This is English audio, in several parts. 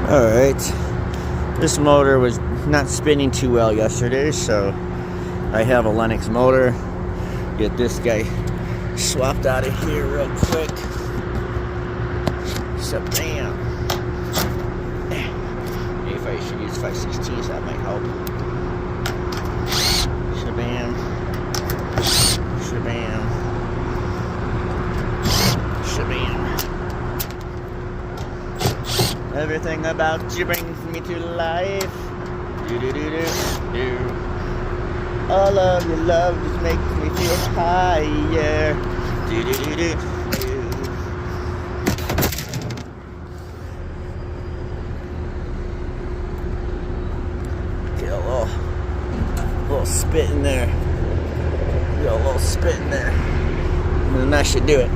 Alright, this motor was not spinning too well yesterday, so I have a Lennox motor. Get this guy swapped out of here real quick. So bam. Maybe if I should use 5/16, that might help. Shabam. Shabam. Shabam. Everything about you brings me to life. Do do do do do. All of your love just makes me feel higher. Do do do do do. Get a little spit in there. Get a little spit in there, and then that should do it.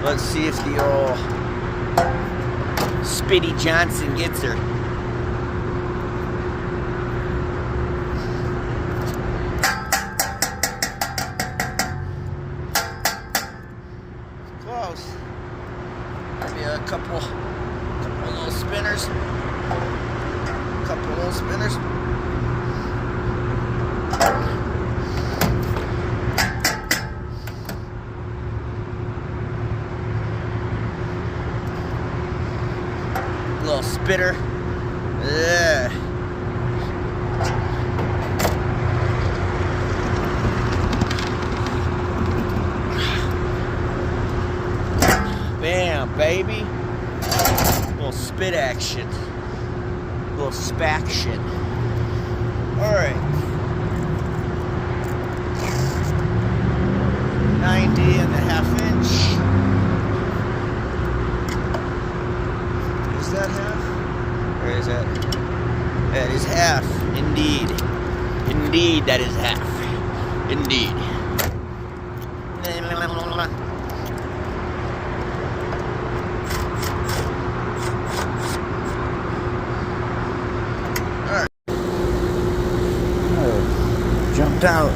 Let's see if the old Spitty Johnson gets her. Close. Maybe a couple little spinners. Couple little spinners. Little spitter. Yeah. Bam, baby. Little spit action. Little spaction. Alright. 90.5 inch. Is that half? Or is that? That is half. Indeed. Indeed, that is half. Indeed. Alright. Oh, jumped out.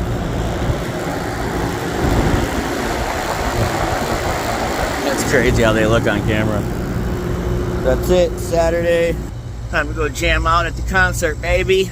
That's crazy how they look on camera. That's it, Saturday. Time to go jam out at the concert, baby.